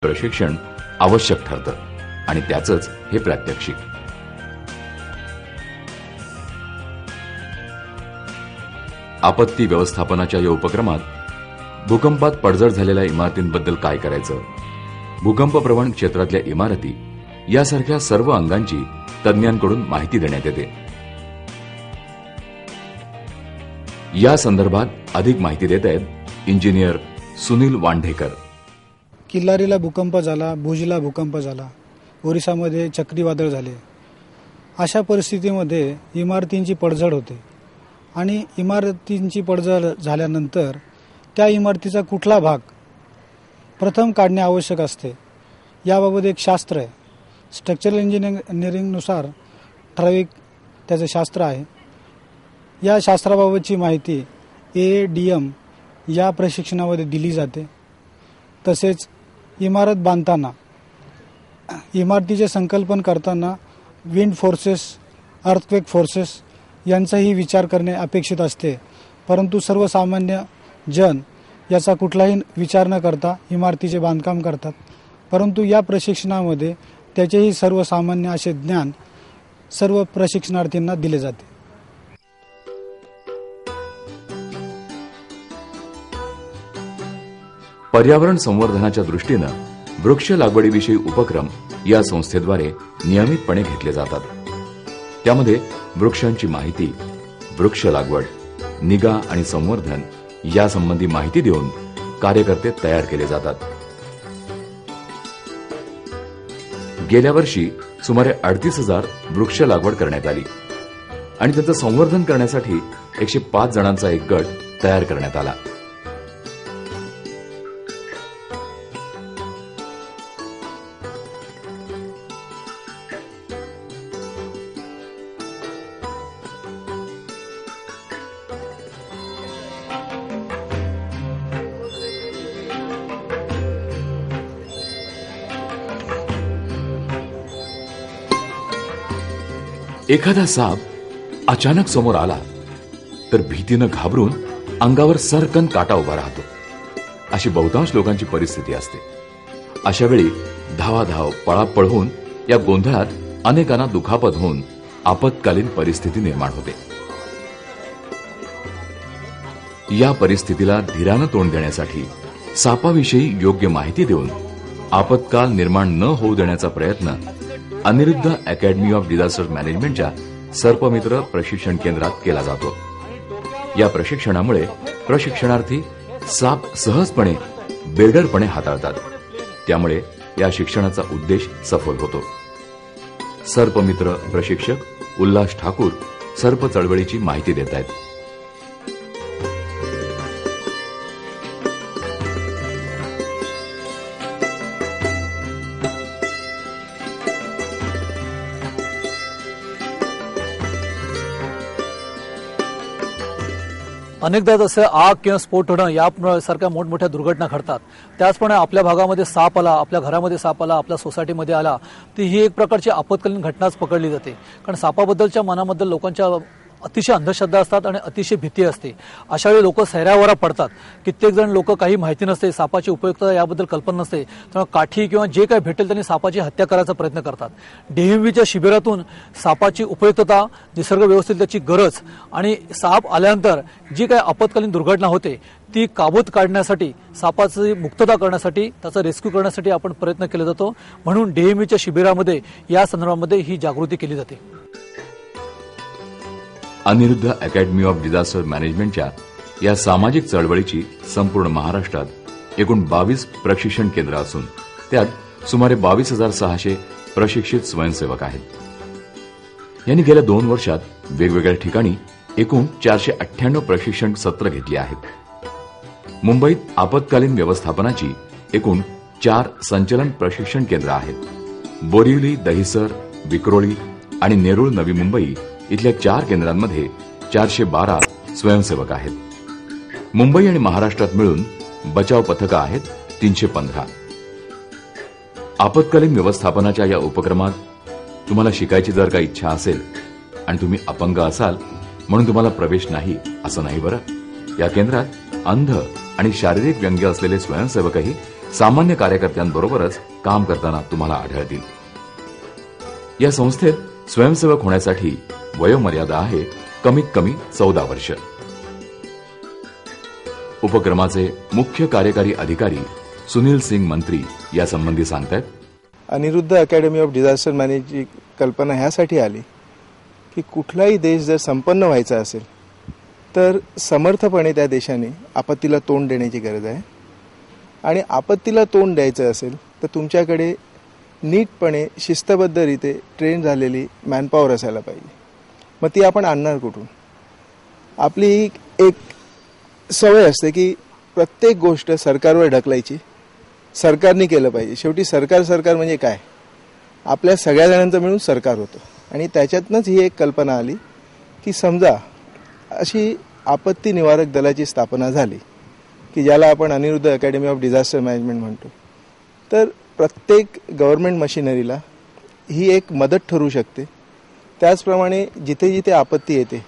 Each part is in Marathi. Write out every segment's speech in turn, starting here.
प्रशिक्षण आवश्यक ठरतं आणि त्याचंच हे प्रात्यक्षिक. आपत्ती व्यवस्थापनाच्या या उपक्रमात भूकंपात पडझड झालेल्या इमारतींबद्दल काय करायचं, भूकंपप्रवण क्षेत्रातल्या इमारती यासारख्या सर्व अंगांची तज्ञांकडून माहिती देण्यात येते. या संदर्भात अधिक माहिती देत आहेत इंजिनियर सुनील वांढेकर. किल्लारीला भूकंप झाला, भुजला भूकंप झाला, ओरिसामध्ये चक्रीवादळ झाले. अशा परिस्थितीमध्ये इमारतींची पडझड होते आणि इमारतींची पडझड झाल्यानंतर त्या इमारतीचा कुठला भाग प्रथम काढणे आवश्यक असते याबाबत एक शास्त्र आहे. स्ट्रक्चरल इंजिनिअरिंगनुसार ठराविक त्याचं शास्त्र आहे. या शास्त्राबाबतची माहिती AADM या प्रशिक्षणामध्ये दिली जाते. तसेच इमारत बांधताना, इमारतीचे संकल्पन करताना विंड फोर्सेस, अर्थक्वेक फोर्सेस यांचाही विचार करणे अपेक्षित असते. परंतु सर्वसामान्य जन याचा कुठलाही विचार न करता इमारतीचे बांधकाम करतात. परंतु या प्रशिक्षणामध्ये त्याचेही सर्वसामान्य असे ज्ञान सर्व प्रशिक्षणार्थींना दिले जाते. पर्यावरण संवर्धनाच्या दृष्टीनं वृक्ष लागवडीविषयी उपक्रम या संस्थेद्वारे नियमितपणे घेतले जातात. त्यामध्ये वृक्षांची माहिती, वृक्ष लागवड, निगा आणि संवर्धन यासंबंधी माहिती देऊन कार्यकर्ते तयार केले जातात. गेल्या वर्षी सुमारे 38,000 वृक्ष लागवड करण्यात आली आणि त्यांचं संवर्धन करण्यासाठी 105 जणांचा एक गट तयार करण्यात आला. एखादा साप अचानक समोर आला तर भीतीनं घाबरून अंगावर सरकन काटा उभा राहतो. अशी बहुतांश लोकांची परिस्थिती असते. अशा वेळी धावाधाव, पळापळ होऊन या गोंधळात अनेकांना दुखापत होऊन आपत्कालीन परिस्थिती निर्माण होते. या परिस्थितीला धीरानं तोंड देण्यासाठी सापाविषयी योग्य माहिती देऊन आपत्काल निर्माण न होऊ देण्याचा प्रयत्न अनिरुद्ध अकॅडमी ऑफ डिझास्टर मॅनेजमेंटच्या सर्पमित्र प्रशिक्षण केंद्रात केला जातो. या प्रशिक्षणामुळे प्रशिक्षणार्थी साप सहजपणे, बेडरपणे हाताळतात. त्यामुळे या शिक्षणाचा उद्देश सफल होतो. सर्पमित्र प्रशिक्षक उल्हास ठाकूर सर्प चळवळीची माहिती देत आहेत. अनेकदा जसे आग किंवा स्फोट होणं यासारख्या मोठमोठ्या दुर्घटना घडतात. त्याचप्रमाणे आपल्या भागामध्ये साप आला, आपल्या घरामध्ये साप आला, आपल्या सोसायटीमध्ये आला, ती ही एक प्रकारची आपत्कालीन घटनाच पकडली जाते. कारण सापाबद्दलच्या मनाबद्दल लोकांच्या अतिशय अंधश्रद्धा असतात आणि अतिशय भीती असते. अशा वेळी लोक सैरावरा पडतात. कित्येक जण लोक काही माहिती नसते, सापाची उपयुक्तता याबद्दल कल्पना नसते, त्यामुळे काठी किंवा जे काही भेटेल त्यांनी सापाची हत्या करायचा प्रयत्न करतात. DMVच्या शिबिरातून सापाची उपयुक्तता, निसर्ग व्यवस्थेत त्याची गरज आणि साप आल्यानंतर जी काही आपत्कालीन दुर्घटना होते ती काबूत काढण्यासाठी, सापाची मुक्तता करण्यासाठी, त्याचा रेस्क्यू करण्यासाठी आपण प्रयत्न केला जातो. म्हणून DMVच्या शिबिरामध्ये या संदर्भामध्ये ही जागृती केली जाते. अनिरुद्ध अकॅडमी ऑफ डिझास्टर मॅनेजमेंटच्या या सामाजिक चळवळीची संपूर्ण महाराष्ट्रात एकूण 22 प्रशिक्षण केंद्र असून त्यात सुमारे 22,600 प्रशिक्षित स्वयंसेवक आहेत. यांनी गेल्या 2 वर्षात वेगवेगळ्या ठिकाणी एकूण 498 प्रशिक्षण सत्र घेतली आहेत. मुंबईत आपत्कालीन व्यवस्थापनाची एकूण 4 संचलन प्रशिक्षण केंद्र आहेत. बोरिवली, दहिसर, विक्रोळी आणि नेरूळ नवी मुंबई इथल्या 4 केंद्रांमध्ये 412 स्वयंसेवक आहेत. मुंबई आणि महाराष्ट्रात मिळून बचाव पथकं आहेत 315. आपत्कालीन व्यवस्थापनाच्या या उपक्रमात तुम्हाला शिकायची जर का इच्छा असेल आणि तुम्ही अपंग असाल म्हणून तुम्हाला प्रवेश नाही असं नाही बरं. या केंद्रात अंध आणि शारीरिक व्यंग्य असलेले स्वयंसेवकही सामान्य कार्यकर्त्यांबरोबरच काम करताना तुम्हाला आढळतील. या संस्थेत स्वयंसेवक होण्यासाठी वयोमर्यादा आहे कमीत कमी 14 वर्ष. उपक्रमाचे मुख्य कार्यकारी अधिकारी सुनील सिंग मंत्री यासंबंधी सांगतात. अनिरुद्ध अकॅडमी ऑफ डिझास्टर मॅनेजची कल्पना ह्यासाठी आली की कुठलाही देश जर संपन्न व्हायचा असेल तर समर्थपणे त्या देशाने आपत्तीला तोंड देण्याची गरज आहे. आणि आपत्तीला तोंड द्यायचं असेल तर तुमच्याकडे नीटपणे शिस्तबद्धरीते ट्रेन झालेली मॅनपॉवर असायला पाहिजे. मग ती आपण आणणार कुठून? आपली एक सवय असते की प्रत्येक गोष्ट सरकारवर ढकलायची, सरकारने केलं पाहिजे. शेवटी सरकार म्हणजे काय? आपल्या सगळ्या जणांचं मिळून सरकार होतं. आणि त्याच्यातनंच ही एक कल्पना आली की समजा अशी आपत्ती निवारक दलाची स्थापना झाली की ज्याला आपण Aniruddha academy of disaster management म्हणतो, तर प्रत्येक गव्हर्नमेंट मशिनरीला ही एक मदत ठरू शकते. त्याचप्रमाणे जिथे जिथे आपत्ती येते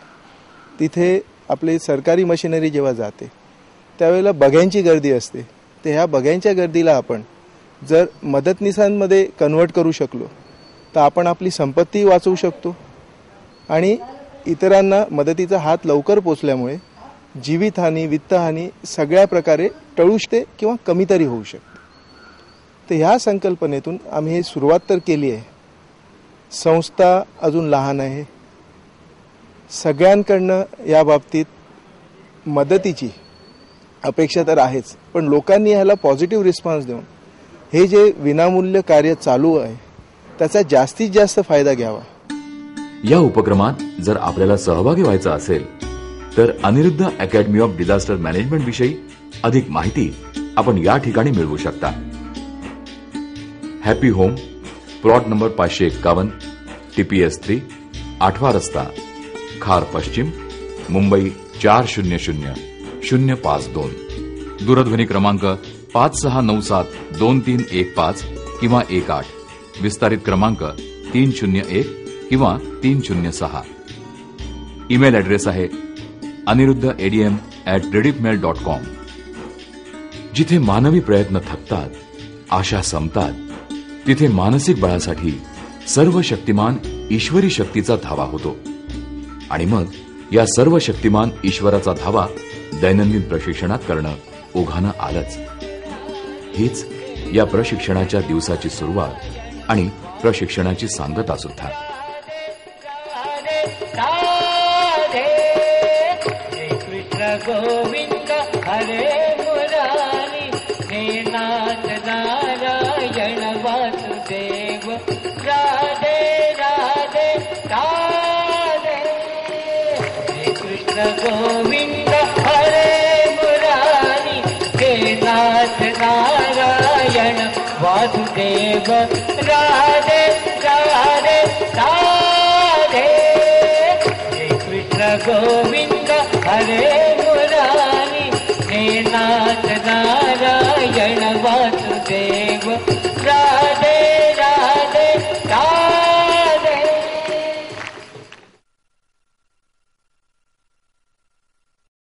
तिथे आपली सरकारी मशिनरी जेव्हा जाते त्यावेळेला बघ्यांची गर्दी असते. तर ह्या बघ्यांच्या गर्दीला आपण जर मदतनीसांमध्ये कन्व्हर्ट करू शकलो तर आपण आपली संपत्ती वाचवू शकतो आणि इतरांना मदतीचा हात लवकर पोचल्यामुळे जीवितहानी, वित्तहानी सगळ्या प्रकारे टळू शकते किंवा कमी तरी होऊ शकते. तर ह्या संकल्पनेतून आम्ही हे सुरुवात तर केली आहे. संस्था अजून लहान आहे. सगळ्यांकडनं या बाबतीत मदतीची अपेक्षा तर आहेच, पण लोकांनी ह्याला पॉझिटिव्ह रिस्पॉन्स देऊन हे जे विनामूल्य कार्य चालू आहे त्याचा जास्तीत जास्त फायदा घ्यावा. या उपक्रमात जर आपल्याला सहभागी व्हायचं असेल तर Aniruddha academy of disaster management विषयी अधिक माहिती आपण या ठिकाणी मिळवू शकता. Happy home, plot number 551, TPS 3, 8वा रस्ता, खार पश्चिम, मुंबई 400052. दूरध्वनी क्रमांक 56972315 किंवा 18. विस्तारित क्रमांक 301 किंवा 306. ईमेल ॲड्रेस आहे aniruddha@rediffmail.com. जिथे मानवी प्रयत्न थकतात, आशा संपतात, तिथे मानसिक बळासाठी सर्व शक्तिमान ईश्वरी शक्तीचा धावा होतो. आणि मग या सर्व शक्तिमान ईश्वराचा धावा दैनंदिन प्रशिक्षणात करणं ओघानं आलंच. हीच या प्रशिक्षणाच्या दिवसाची सुरुवात आणि प्रशिक्षणाची सांगता सुद्धा. गोविंद हरे मुरारी, हे नाथ नारायण वासुदेव, राधे राधे राधे. हे कृष्ण गोविंद हरे मुरारी, हे नाथ नारायण वासुदेव, राधे राधे राधे. हे कृष्ण गोविंद हरे